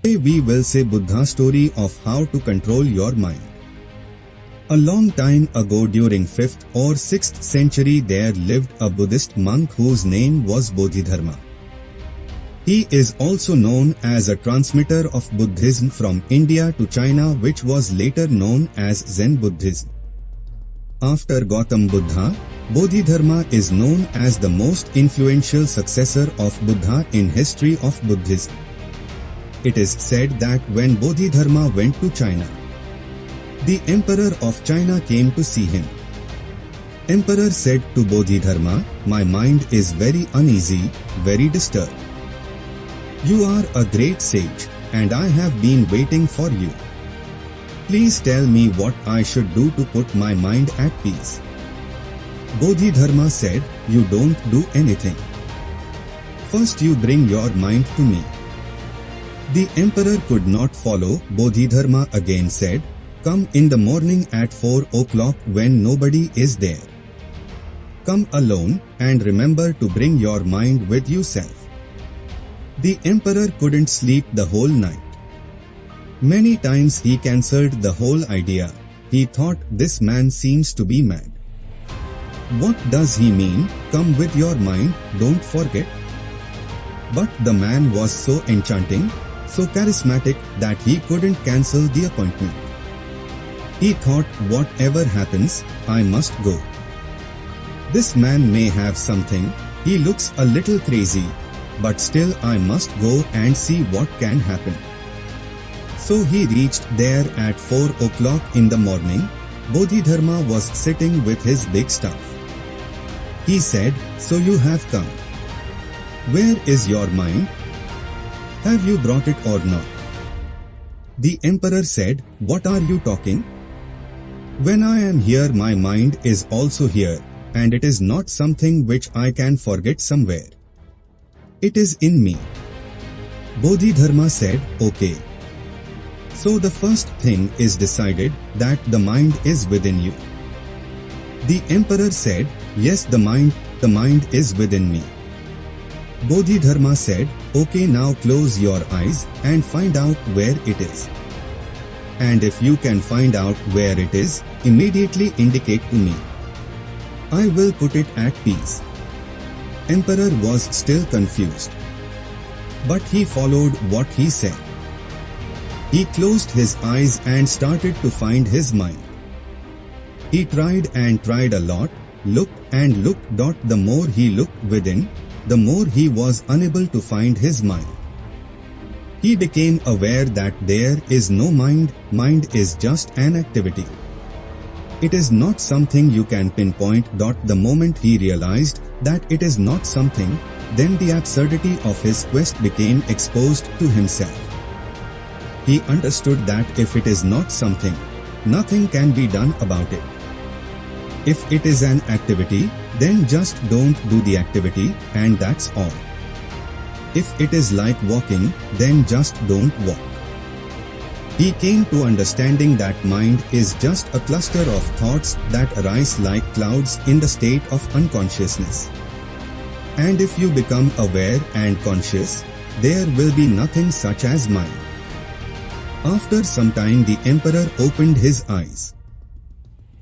Today we will say Buddha's story of how to control your mind. A long time ago during 5th or 6th century there lived a Buddhist monk whose name was Bodhidharma. He is also known as a transmitter of Buddhism from India to China, which was later known as Zen Buddhism. After Gautam Buddha, Bodhidharma is known as the most influential successor of Buddha in history of Buddhism. It is said that when Bodhidharma went to China, the Emperor of China came to see him. Emperor said to Bodhidharma, "My mind is very uneasy, very disturbed. You are a great sage, and I have been waiting for you. Please tell me what I should do to put my mind at peace." Bodhidharma said, "You don't do anything. First you bring your mind to me." The emperor could not follow. Bodhidharma again said, "Come in the morning at 4 o'clock when nobody is there. Come alone and remember to bring your mind with yourself." The emperor couldn't sleep the whole night. Many times he cancelled the whole idea. He thought, this man seems to be mad. What does he mean, come with your mind, don't forget? But the man was so enchanting, so charismatic that he couldn't cancel the appointment. He thought, whatever happens, I must go. This man may have something, he looks a little crazy, but still I must go and see what can happen. So he reached there at 4 o'clock in the morning. Bodhidharma was sitting with his big staff. He said, "So you have come. Where is your mind? Have you brought it or not?" The emperor said, "What are you talking? When I am here, my mind is also here, and it is not something which I can forget somewhere. It is in me." Bodhidharma said, "Okay. So the first thing is decided that the mind is within you." The emperor said, "Yes, the mind is within me." Bodhidharma said, "Okay, now close your eyes and find out where it is. And if you can find out where it is, immediately indicate to me. I will put it at peace." Emperor was still confused, but he followed what he said. He closed his eyes and started to find his mind. He tried and tried a lot, looked and looked. The more he looked within, the more he was unable to find his mind. He became aware that there is no mind. Mind is just an activity. It is not something you can pinpoint. The moment he realized that it is not something, then the absurdity of his quest became exposed to himself. He understood that if it is not something, nothing can be done about it. If it is an activity, then just don't do the activity, and that's all. If it is like walking, then just don't walk. He came to understanding that mind is just a cluster of thoughts that arise like clouds in the state of unconsciousness. And if you become aware and conscious, there will be nothing such as mind. After some time the emperor opened his eyes.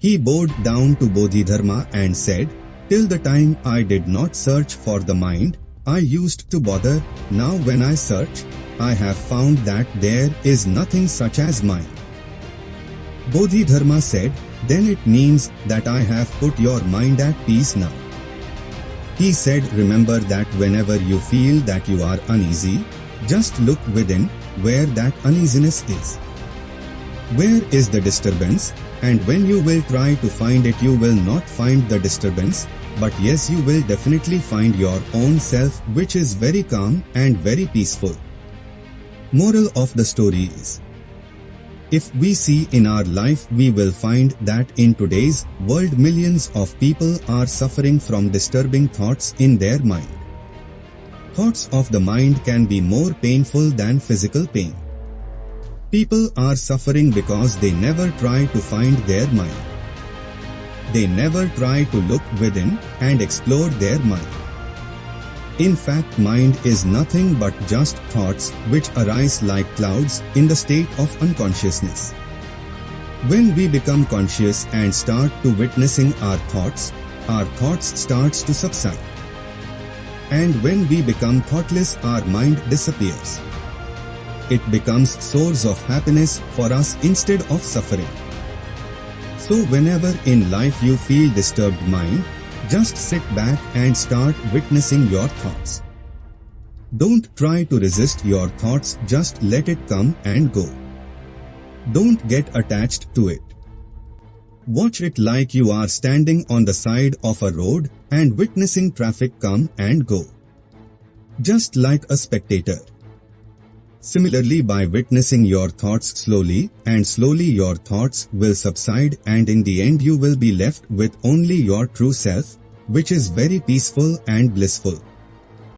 He bowed down to Bodhidharma and said, "Till the time I did not search for the mind, I used to bother. Now when I search, I have found that there is nothing such as mind." Bodhidharma said, "Then it means that I have put your mind at peace now." He said, "Remember that whenever you feel that you are uneasy, just look within, where that uneasiness is. Where is the disturbance? And when you will try to find it, you will not find the disturbance, but yes, you will definitely find your own self, which is very calm and very peaceful." Moral of the story is, if we see in our life, we will find that in today's world millions of people are suffering from disturbing thoughts in their mind. Thoughts of the mind can be more painful than physical pain. People are suffering because they never try to find their mind. They never try to look within and explore their mind. In fact, mind is nothing but just thoughts which arise like clouds in the state of unconsciousness. When we become conscious and start to witnessing our thoughts starts to subside. And when we become thoughtless, our mind disappears. It becomes source of happiness for us instead of suffering. So whenever in life you feel disturbed mind, just sit back and start witnessing your thoughts. Don't try to resist your thoughts, just let it come and go. Don't get attached to it. Watch it like you are standing on the side of a road and witnessing traffic come and go. Just like a spectator. Similarly, by witnessing your thoughts slowly your thoughts will subside, and in the end you will be left with only your true self, which is very peaceful and blissful.